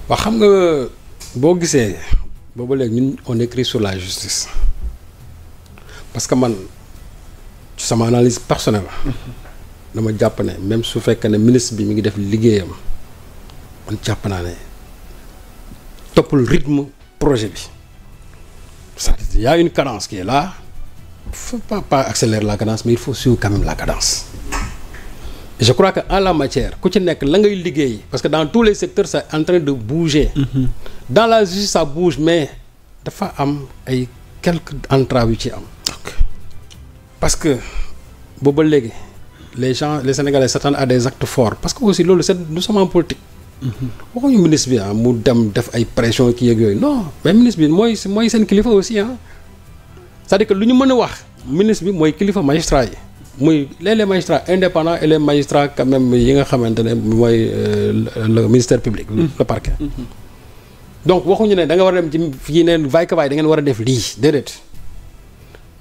waaw xam nga boo gisee booba léegi ñun on écrit sur la justice parce que man ci sama analyse personnelle dama jàpp ne même su fekkee ne ministre bi mi ngi def liggéeyam man jàpp naa ne toppul rythme projet bi c'est-à-dire il y a une cadence qui est là il faut pas accélérer la cadence mais il faut suivre quand même la cadence et je crois que en la matière ku ci nekk la ngay liggéey parce que dans tous les secteurs c'est en train de bouger dans la justice ça bouge mais dafa am ay quelques entraves yu ci am parce que booba léegi les Sénégalais s'attendent à des actes forts parce que aussi loolu nous sommes en politique waxuñu ministre bi mu dem def ay pression kii ak yooyu non mais ministre bi mooy seen kilifa aussi c'est-à-dire que lu ñu mën a wax ministre bi mooy kilifa magistrat yi muy les magistrats indépendants et les magistrats quand même yi nga xamante ne mooy le ministère public le parquet donc waxuñu ne da nga war a dem ci fii neen vaille que vaille da ngeen war a def lii déedéet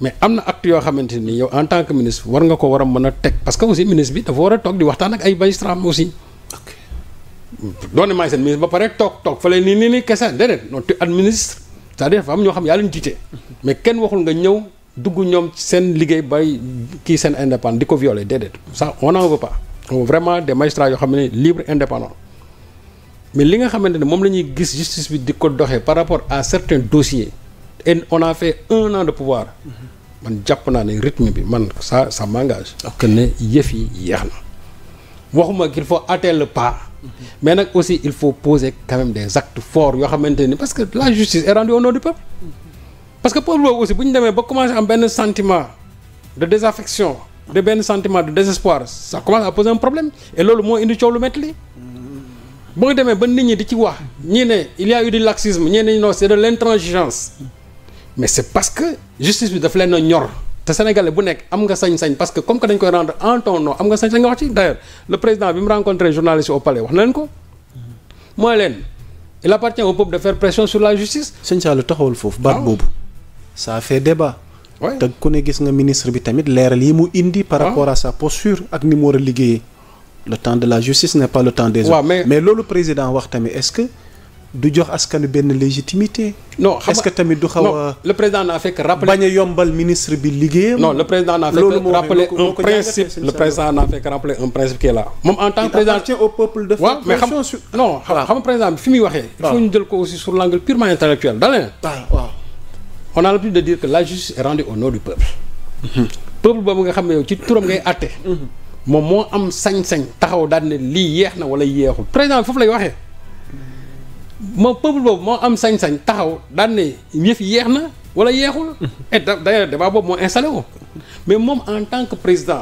mais am na acte yoo xamante ni yow en tant que ministre war nga ko war a mën a teg parce que aussi ministre bi dafa war a toog di waxtaan ak ay magistrats aussi doone maay seen ministre ba pare toog fële nii kese déedéet non tu administre c'est-à-dire dafa am ñoo xam yaa leen jiite mais kenn waxul nga ñëw dugg ñoom seen liggéey bay kii seen indépendant di ko violer déedéet ça on n'en veut pas on veut vraiment des magistrats yoo xam ne libre indépendant mais li nga xamante ne moom la ñuy gis justice bi di ko doxee par rapport à certains dossiers et on a fait 1 an de pouvoir man jàpp naa ne rythme bi man ça m'engage que ne yëf yi yeex na waxuma qu'il faut hâter le pas mais nag aussi il faut poser quand même des actes forts yoo xamante ni parce que la justice est rendue au nom du peuple parce que peuple boobu aussi bu ñu demee ba commencer am benn sentiment de désaffection de benn sentiment de désespoir ça commence à poser un problème et loolu moo indi coow lu métti li boo demee ba nit ñi di ci wax ñii ne il y a eu du laxisme ñii ne non c'est de l'intransigeance mais c'est parce que justice bi daf leen a ñor te sénégalais bu nekk am nga sañ-sañ parce que comme que dañ koy rendre en ton nom am nga sañ-sañ nga wax ci d'ailleurs le président bi mu rencontré journaliste au palais wax na leen ko mooy leen il appartient au peuple de faire pression sur la justice. sëñ Saalum taxawul foofu baat boobu ça a fait débat te ku ne gis nga ministre bi tamit leeral yi mu indi par rapport à sa posture ak ni mu war a liggéeyee le temps de la justice n'est pas le temps des autres mais loolu président wax tamit est-ce que du jox askanu benn légitimité. non est-ce que tamit du xaw a. le président n'a fait que rappeler. bañ a yombal ministre bi liggéeyam. non le président n'a fait que rappeler un principe. le président n'a fait que rappeler un principe qui est là. moom en tant que président il appartient au peuple de faire pression sur. non xam président bi fi muy waxee. il faut ñu jël ko aussi sur l'angle purement intellectuel da leen. waaw on a l'habitude de dire que la justice est rendue au nom du peuple. peuple boobu nga xam ne yow ci turam ngay àtte. moom moo am sañ-sañ taxaw daal ne lii yeex na wala yeexul président bi foofu lay waxee. moom peuple boobu moo am sañ-sañ taxaw daan ne yëf yi yeex na wala yeexul et d'ailleurs débat boobu moo installé wu mais moom en tant que président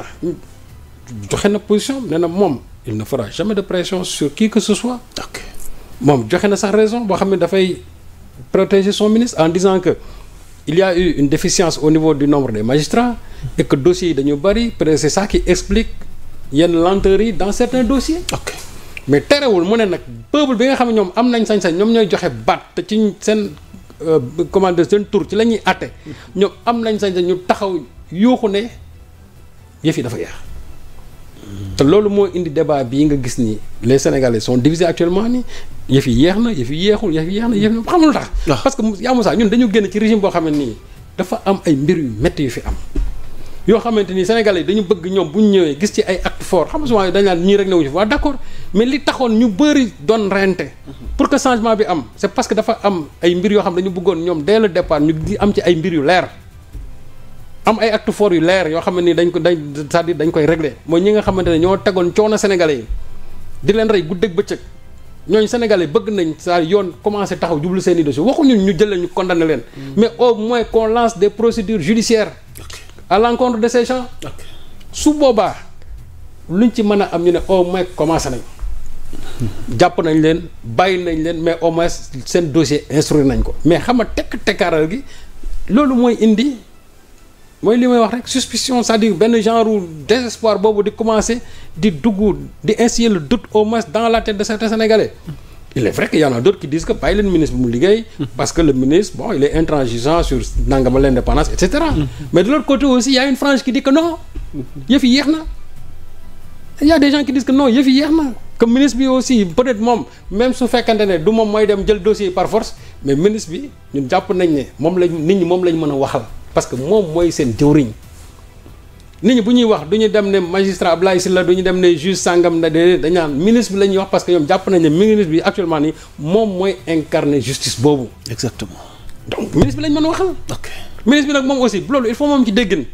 joxe na position nee na moom il ne fera jamais de pression sur qui que ce soit moom joxe na sax raison boo xam ne dafay protéger son ministre en disant que il y a eu une déficience au niveau du nombre des magistrats et que dossiers yi dañu bëri peut-être c'est ça qui explique yenn lenteurs yi dans certains dossiers mais terewul mu ne nag peuple bi nga xam ne ñoom am nañ sañ-sañ ñoom ñooy joxe baat te ci seen commande seen tour ci la ñuy àtte ñoom am nañ sañ-sañ ñu taxaw yuuxu ne yëf yi dafa yeex te loolu moo indi débat bii nga gis ni les Sénégalais sont divisés actuellement ni yëf yi yeex na yëf yi yeexul yëf yi yeex na yëf yi xamul tax parce que yaa Moussa ñun dañu génn ci régime boo xam ne nii dafa am ay mbir yu métti yu fi am yoo xamante ni Sénégalais dañu bëgg ñoom bu ñu ñëwee gis ci ay actes forts xam nga souvent dañ naan ñii rek newuñu fi waaw d'accord mais li taxoon ñu bëri doon rente pour que changement bi am c'est parce que dafa am ay mbir yoo xam dañu bëggoon ñoom dès le départ ñu am ci ay mbir yu leer am ay actes forts yu leer yoo xam ne ni c'est-à-dire dañ koy régler mooy ñi nga xamante ne ñoo tegoon coono Sénégalais yi di leen rey guddeeg bëccëg ñooñu Sénégalais bëgg nañ saa yoon commencé taxaw jublu seen i dossiers waxuñu ñu jël leen ñu condamné leen mais au moins qu'on lance des procédures judiciaires à l'encontre de ces gens su boobaa luñ ci mën a am ñu ne au moins commencé nañ jàpp nañ leen bàyyi nañ leen mais au moins seen dossier instruit nañ ko mais xam nga tekkaaral gi loolu mooy indi mooy li may wax rek suspicion c'est-à-dire benn genre désespoir boobu di commencer di dugg di instiller le doute au moins dans la tête de certains Sénégalais. Il est vrai qu'il y en a d'autres qui disent que bàyyi leen ministre bi mu liggéey parce que le ministre bon il est intransigeant sur nangama l'indépendance et cetera mais de l'autre côté aussi il y a une frange qui dit que non yëf yi yéex na il y a des gens qui disent que non yëf yi yéex na que ministre bi aussi peut-être moom même su fekkante ne du moom mooy dem jël dossier par force mais ministre bi ñun jàpp nañ ne moom lañ nit ñi moom lañ mën a waxal parce que moom mooy seen jëwriñ nit ñi bu ñuy wax du ñu dem ne magistrat Abdoulaye Sylla du ñu dem ne juge sangam na de dañ naan ministre bi la ñuy wax parce que ñoom jàpp nañ ne ministre bi actuellement nii moom mooy incarner justice boobu. exactement. donc ministre bi lañ mën a waxal. ok ministre bi nag moom aussi loolu il faut moom ci déggin.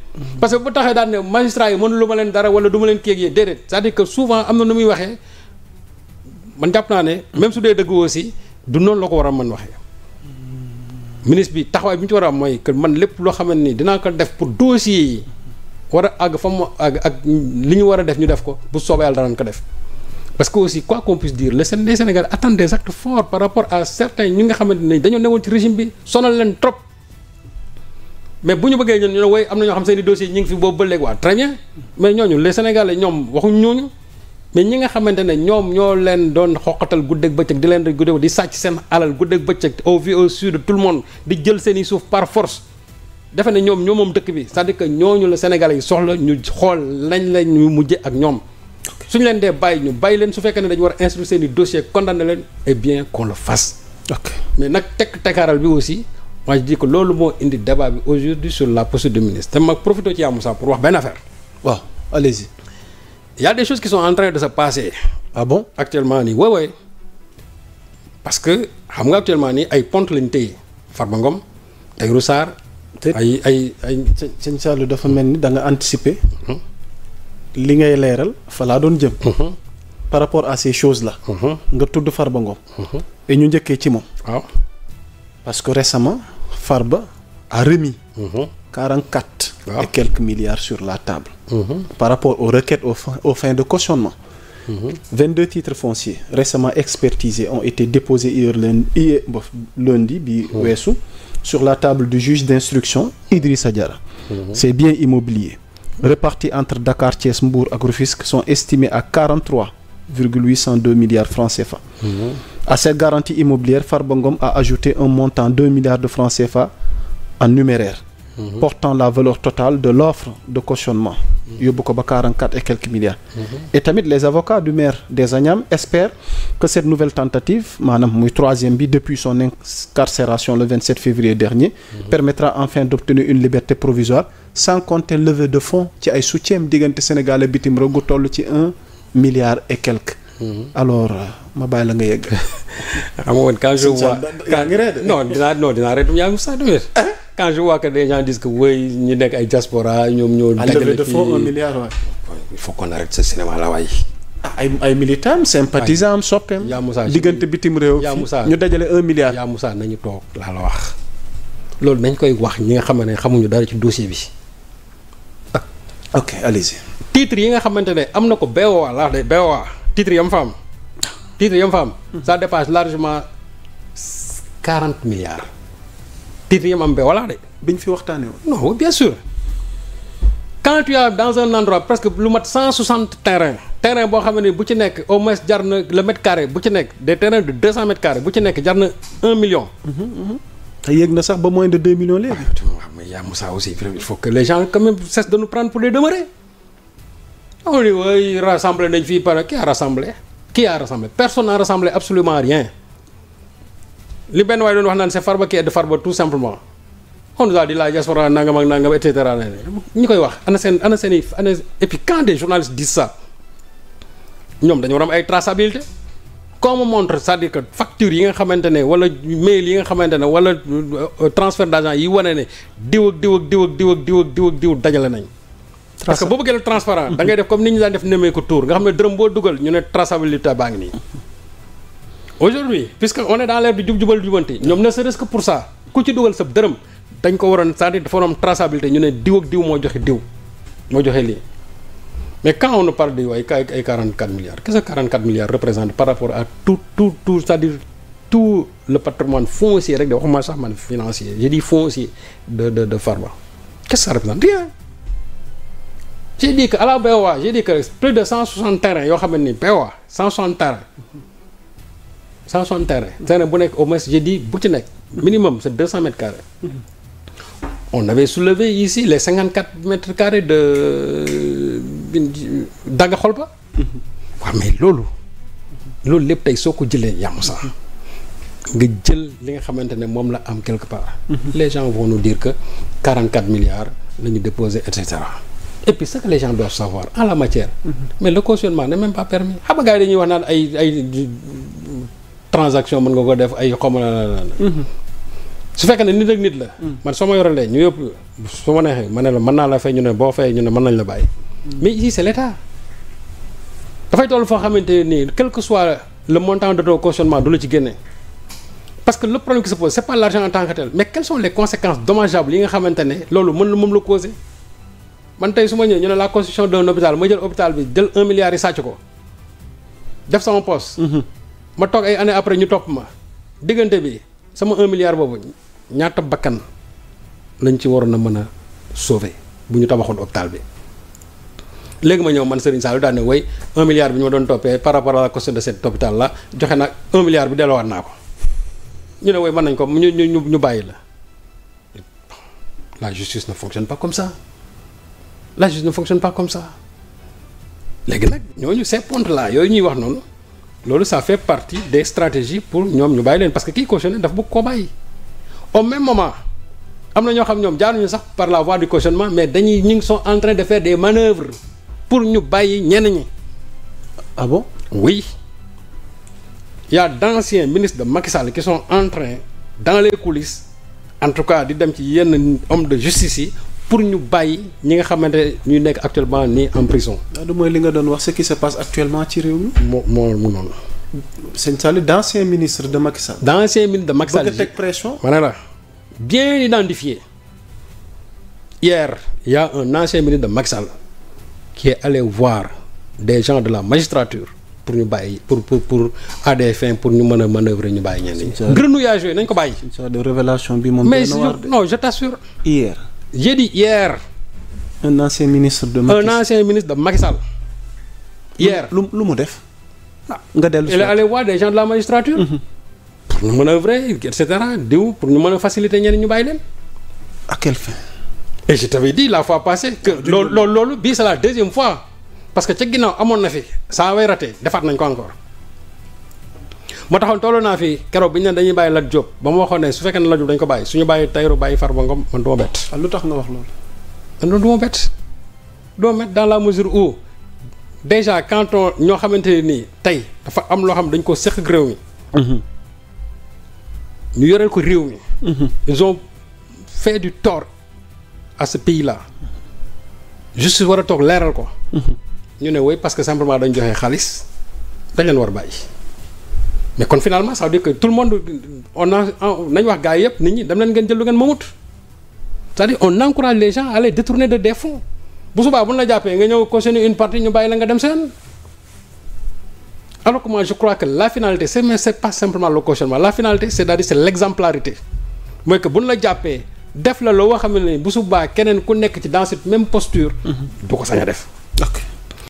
parce que bu taxee daan ne magistrat yi mënu lu ma leen dara wala du ma leen kéeg yee déedéet c'est-à-dire que souvent am na nu muy waxee man jàpp naa ne. même su dee dëgg aussi du noonu la ko war a mën waxee. ministre bi taxawaay bi ñu ci war a am mooy que man lépp loo xamante ni dinaa ko def pour dossier yi. war a àgg fa mu àgg ak li ñu war a def ñu def ko bu soobee yàlla danañ ko def parce que aussi quoi qu'on puisse dire les Sénégalais attendent des actes forts par rapport à certains ñi nga xamante ne dañoo newoon ci régime bi sonal leen trop mais bu ñu bëggee ñun ñu ne woy am na ñoo xam seen i dossiers ñi ngi fi boobu ba léegi waa très bien mais ñooñu les Sénégalais ñoom waxuñ ñooñu mais ñi nga xamante ne ñoom ñoo leen doon xoqatal guddeeg bëccëg di leen guddeeg di sàcc seen alal guddeeg bëccëg au vu au su de tout le monde di jël seen i suuf par force defe ne ñoom ñoo moom dëkk bi c'est-à-dire que ñooñu la Sénégalais yi soxla ñu xool lañ la ñu mujje ak ñoom suñu leen dee bàyyi ñu bàyyi leen su fekkee ne dañu war a instruire seen i dossier condamné leen et bien qu'on le fasse. ok mais nag tekkaaral bi aussi moi je dis que loolu moo indi débat bi aujourd'hui sur la posture du ministre te ma profité ci yaa Moussa pour wax benn affaire. waaw allez-y. Il y a des choses qui sont en train de se passer. ah bon actuellement nii oui parce que xam nga actuellement nii ay ponte lañ téye Farba Ngom ay Roussar. ay sëñ Saliou dafa mel ni da nga anticiper. li ngay leeral fa laa doon jëm. par rapport à ces choses là. nga tudd Farba Ngom. et ñu njëkkee ci moom. waaw parce que récemment Farba a remis. 44 et quelques milliards sur la table. par rapport aux requêtes aux fins de cautionnement. 22 titres fonciers récemment expertisés ont été déposés hier lundi bi weesu. sur la table du juge d'instruction Idrissa Diarra. Ces biens immobiliers répartis entre Dakar, Thiès, Mbour ak Rufisque sont estimés à 43,802 milliards francs CFA. À cette garantie immobilière, Farba Ngom a ajouté un montant 2 milliards de francs CFA en numéraire, portant la valeur totale de l'offre de cautionnement yóbbu ko ba 44 et quelques milliards. Et tamit les avocats du maire des Agnam espèrent que cette nouvelle tentative maanaam muy troisième bi depuis son incarcération le 27 février dernier permettra enfin d'obtenir une liberté provisoire sans compter levée de fonds ci ay soutien diggante Sénégal ak bitim réew gu toll ci 1 milliard et quelques. alors ma bàyyi la nga yegg. xam nga woon quand je vois dinaa reetum yaa ngi saa demee. quand je vois que des gens disent que oui ñu nekk ay diaspora ñoom ñoo. dajale de fonds 1 milliard waay. il faut qu'on arrête ce cinéma là waay. ay militants sympathisants am soppeem. yaa Moussa diggante bitim réew. yaa Moussa ñu dajale 1 milliard. yaa Moussa nañu toog laa la wax. loolu nañ koy wax ñi nga xam ne xamuñu dara ci dossier bi. ok allez-y. titre yi nga xamante ne am na ko BOA laa de BOA titre yam fa am. titre yam fa am. ça dépasse largement 40 milliards. titre yam am BOA de. biñ fi waxtaanee woon. non bien sûr. quand tu as dans un endroit presque lu mat 160 terrain boo xam ne bu ci nekk au moins jar na le mètre carré bu ci nekk des terrains de 200 mètres carrés bu ci nekk jar na 1 million. te yéeg na sax ba moins de 2 millions léegi. mais yaa Moussa aussi il faut que les gens quand même cessent de nous prendre pour des demeurés. on dit oui rassemblé nañ fii par qui a rassemblé. Personne n'a rassemblé absolument rien. li benn waaye doon wax naan c'est Farba qui est de Farba tout simplement. on nous a dit la diaspora nangam ak nangam et cetera ñi koy wax ana seen et puis quand des journalistes disent ça ñoom dañoo war am ay traçabilité. comme montre c'est-à-dire que facture yi nga xamante ne wala mail yi nga xamante ne wala transfert d'argent yi wane ne diw ak diw dajale nañ. parce que boo bëggee la transparent da ngay def comme ni ñu daan def nemee ko tour nga xam ne dërëm boo dugal ñu ne traçabilité baa ngi nii. aujourd'hui puisque on est dans l'ère du jubal jubanti ñoom ne serait-ce que pour ça ku ci dugal sa dërëm dañ ko waroon c'est-à-dire dafa am traçabilité ñu ne diw ak diw moo joxe lii. mais quand on nous parle de ay 44 milliards qu'est-ce que 44 milliards représente par rapport à tout c'est-à-dire tout le patrimoine foncier rek de waxuma sax man financier j'ai dit foncier de Farba qu'est-ce que ça représente rien. j'ai dit que à la BOA j'ai dit que plus de 160 terrains yoo xam ne ni BOA 160 terrain bu nekk au moins j'ai dit bu ci nekk minimum c'est 200 mètres carrés. On avait soulevé ici les 54 mètres carrés de Daga Kholpa. waaw mais loolu loolu lépp tey soo ko jëlee yàmm sax nga jël li nga xamante ne moom la am quelque part. Les gens vont nous dire que 44 milliards la ñu déposé et cetera. Et puis ce que les gens doivent savoir en la matière. Mais le cautionnement n'est même pas permis. xam nga gars yi dañuy wax naan ay transaction mën nga ko def ay xaw ma su fekkee ne nit ak nit la. man soo ma yoralee ñu yëpp su ma neexee ma ne la mën naa la fay ñu ne boo fay ñu ne mën nañ la bàyyi. Mais ici c'est l'État. dafay toll foo xamante nii quel que soit le montant de ton cautionnement du la ci génne. Parce que le problème qui se pose c'est pas l'argent en tant que tel mais quelles sont les conséquences dommageables yi nga xamante ne loolu moom la causé. man tey su ma ñëwee ñu ne la construction d'un hôpital ma jël hôpital bi jël 1 milliard yi sàcc ko def sama poste. ma toog ay années après ñu topp ma diggante bi sama 1 milliard boobu ñaata bakkan lañ ci waroon a mën a sauver bu ñu tabaxoon hôpital bi. léegi ma ñëw man Serigne Saliou daal ne way 1 milliard bi ñu ma doon toppee par rapport à la question de cet hôpital là joxe na 1 milliard bi delloowaat naa ko ñu ne way mën nañ ko ñu bàyyi la. La justice ne fonctionne pas comme ça. La justice ne fonctionne pas comme ça léegi nag ñooñu ces pontes là yooyu ñuy wax noonu loolu ça fait partie des stratégies pour ñoom ñu bàyyi leen parce que kii cautionné daf bëgg koo bàyyi. Au même moment am na ñoo xam ñoom jaaruñu sax par la voie du cautionnement mais ñu ngi sont en train de faire des manœuvres pour ñu bàyyi ñenn ñi. Ah bon? Oui. Il y a d'anciens ministres de Macky Sall qui sont en train dans les coulisses en tout cas di dem ci yenn hommes de justice yi. pour ñu bàyyi ñi nga xamante ñu nekk actuellement nii en prison. du mooy li nga doon wax ce qui se passe actuellement ci réew mi. moo noonu. sëñ Saliou d'ancien ministre de Macky Sall. d'ancien ministre de Macky Sall bëgg a teg pression. ma ne la bien identifié. Hier il y a un ancien ministre de Macky Sall qui est allé voir des gens de la magistrature pour ñu bàyyi pour à des fins pour ñu mën a manœuvrer ñu bàyyi ñenn ñi. grenouillage yooyu nañ ko bàyyi. c'est de révélation bi moom. mais non je t'assure. Hier. J'ai dit hier. Un ancien ministre de Macky Sall. Hier. lu mu def. nga dellu si il est allé voir des gens de la magistrature. pour ñu manœuvrer et cetera diw pour ñu mën a faciliter ñeneen ñu bàyyi leen. À quelle fin. Et je t'avais dit la fois passée que loolu bii c'est la deuxième fois parce que ca ginnaaw amoon na fi saa way raté defaat nañ ko encore. moo taxoon tolloo naa fi keroog bi ñu ne dañuy bàyyi Lat Diop ba ma waxoon ne su fekkee ne Lat Diop dañ ko bàyyi suñu bàyyi Tahirou bàyyi Farba Ngom man du ma bett. lu tax nga wax loolu. man du ma bett dans la mesure où déjà quand ñoo xamante ne nii tey dafa am loo xam dañ ko seq ak réew mi. ñu yoreel ko réew mi. ils ont fait du tort à ce pays là. justice war a toog leeral ko. ñu ne woy parce que simplement dañ joxe xaalis dañ leen war a bàyyi. mais kon finalement ça veut dire que tout le monde nañ wax gars yëpp nit ñi dem leen ngeen jël lu ngeen moomut c'est-à-dire on encourage les gens à aller détourner de des fonds bu subaa bu ñu la jàppee nga ñëw cautionner une partie ñu bàyyi la nga dem seen. alors que moi je crois que la finalité c'est pas simplement le cautionnement la finalité c'est-à-dire c'est l'exemplarité mooy que bu ñu la jàppee def la loo xam ne bu subaa keneen ku nekk ci dans cette même posture. du ko sañ a def.